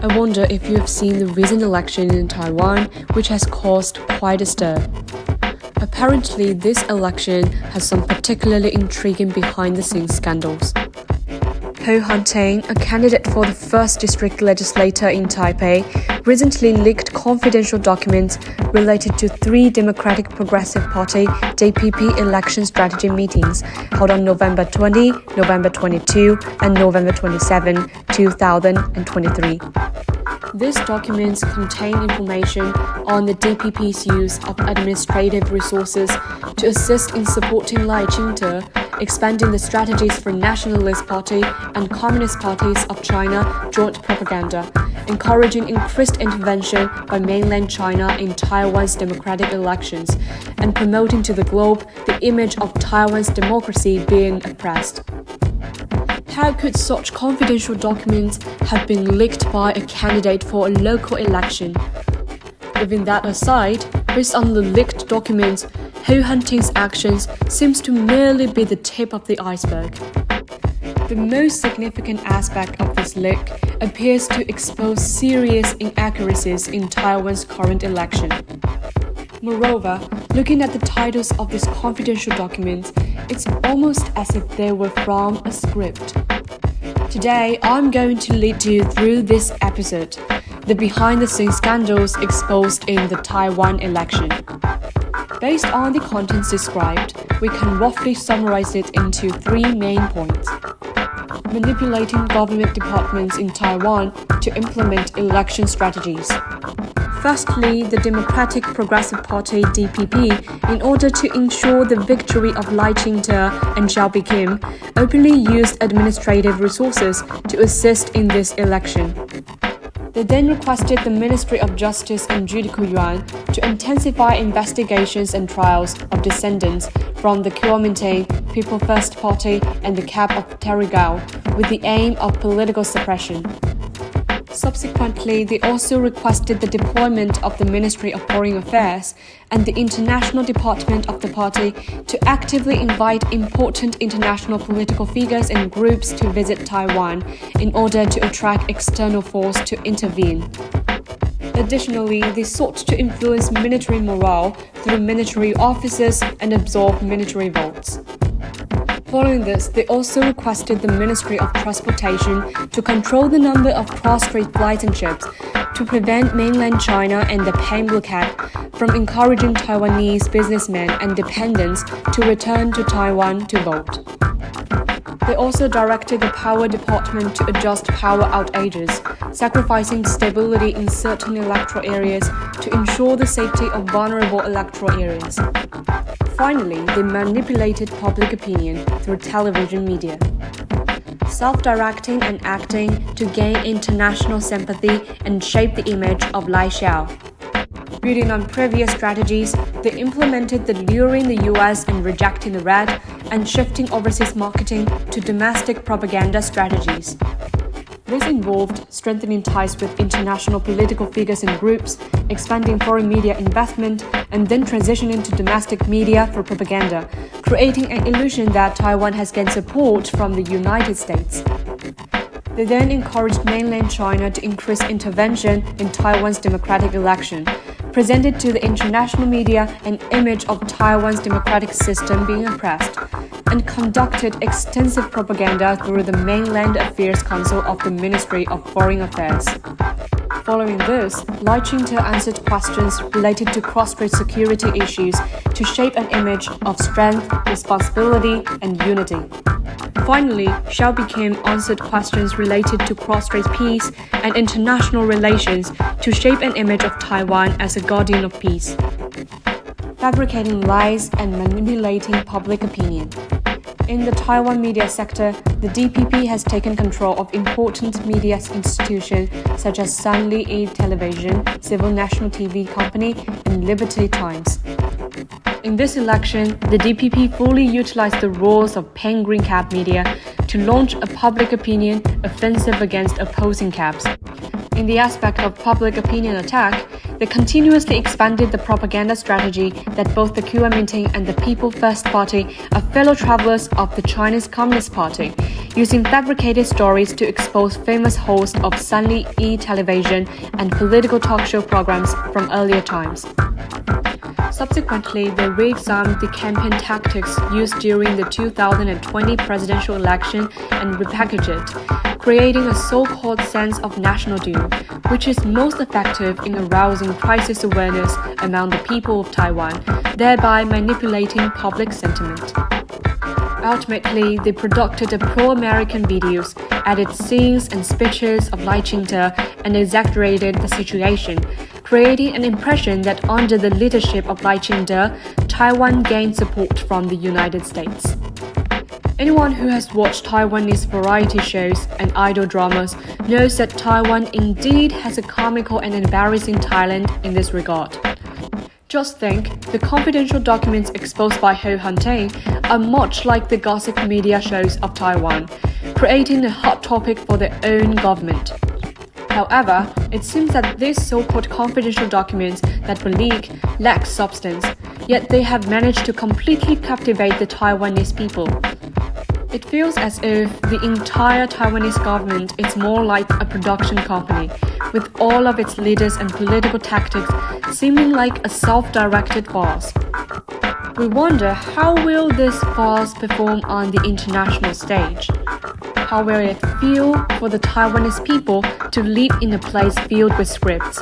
I wonder if you have seen the recent election in Taiwan, which has caused quite a stir. Apparently, this election has some particularly intriguing behind-the-scenes scandals. Hou Han-ting, a candidate for the 1st District Legislator in Taipei, recently leaked confidential documents related to 3 Democratic Progressive Party DPP election strategy meetings held on November 20, November 22, and November 27, 2023. These documents contain information on the DPP's use of administrative resources to assist in supporting Lai Ching-te, expanding the strategies for Nationalist Party and Communist parties of China joint propaganda, encouraging increased intervention by mainland China in Taiwan's democratic elections, and promoting to the globe the image of Taiwan's democracy being oppressed. How could such confidential documents have been leaked by a candidate for a local election? Leaving that aside, based on the leaked documents, Hou Han-ting's actions seems to merely be the tip of the iceberg. The most significant aspect of this leak appears to expose serious inaccuracies in Taiwan's current election. Moreover, looking at the titles of these confidential documents, it's almost as if they were from a script. Today, I'm going to lead you through this episode, the behind-the-scenes scandals exposed in the Taiwan election. Based on the contents described, we can roughly summarize it into 3 main points. Manipulating government departments in Taiwan to implement election strategies. Firstly, the Democratic Progressive Party DPP, in order to ensure the victory of Lai Ching-te and Xiaobi Kim, openly used administrative resources to assist in this election. They then requested the Ministry of Justice and Judicial Yuan to intensify investigations and trials of descendants from the Kuomintang, People First Party and the camp of Terrigao with the aim of political suppression. Subsequently, they also requested the deployment of the Ministry of Foreign Affairs and the International Department of the party to actively invite important international political figures and groups to visit Taiwan in order to attract external force to intervene. Additionally, they sought to influence military morale through military officers and absorb military votes. Following this, they also requested the Ministry of Transportation to control the number of cross-strait flights and ships to prevent mainland China and the Peng blockade from encouraging Taiwanese businessmen and dependents to return to Taiwan to vote. They also directed the Power Department to adjust power outages, sacrificing stability in certain electoral areas to ensure the safety of vulnerable electoral areas. Finally, they manipulated public opinion through television media, self-directing and acting to gain international sympathy and shape the image of Lai Xiao. Building on previous strategies, they implemented the luring the US and rejecting the red and shifting overseas marketing to domestic propaganda strategies. This involved strengthening ties with international political figures and groups, expanding foreign media investment, and then transitioning to domestic media for propaganda, creating an illusion that Taiwan has gained support from the United States. They then encouraged mainland China to increase intervention in Taiwan's democratic election, presented to the international media an image of Taiwan's democratic system being oppressed, and conducted extensive propaganda through the Mainland Affairs Council of the Ministry of Foreign Affairs. Following this, Lai Ching-te answered questions related to cross-strait security issues to shape an image of strength, responsibility, and unity. Finally, Xiaobi Kim answered questions related to cross-strait peace and international relations to shape an image of Taiwan as a guardian of peace, fabricating lies and manipulating public opinion. In the Taiwan media sector, the DPP has taken control of important media institutions such as Sunli Television, Civil National TV Company, and Liberty Times. In this election, the DPP fully utilized the roles of Peng Green Cap media to launch a public opinion offensive against opposing cabs. In the aspect of public opinion attack, they continuously expanded the propaganda strategy that both the Kuomintang and the People First Party are fellow travelers of the Chinese Communist Party, using fabricated stories to expose famous hosts of Sunny E television and political talk show programs from earlier times. Subsequently, they re-examined the campaign tactics used during the 2020 presidential election and repackaged it, creating a so-called sense of national doom, which is most effective in arousing crisis awareness among the people of Taiwan, thereby manipulating public sentiment. Ultimately, they produced pro-American videos, added scenes and speeches of Lai Ching-te, and exaggerated the situation, creating an impression that under the leadership of Lai Ching-te, Taiwan gained support from the United States. Anyone who has watched Taiwanese variety shows and idol dramas knows that Taiwan indeed has a comical and embarrassing talent in this regard. Just think, the confidential documents exposed by Hou Han-ting are much like the gossip media shows of Taiwan, creating a hot topic for their own government. However, it seems that these so-called confidential documents that were leaked lack substance, yet they have managed to completely captivate the Taiwanese people. It feels as if the entire Taiwanese government is more like a production company, with all of its leaders and political tactics seeming like a self-directed farce. We wonder how will this farce perform on the international stage? How will it feel for the Taiwanese people to live in a place filled with scripts?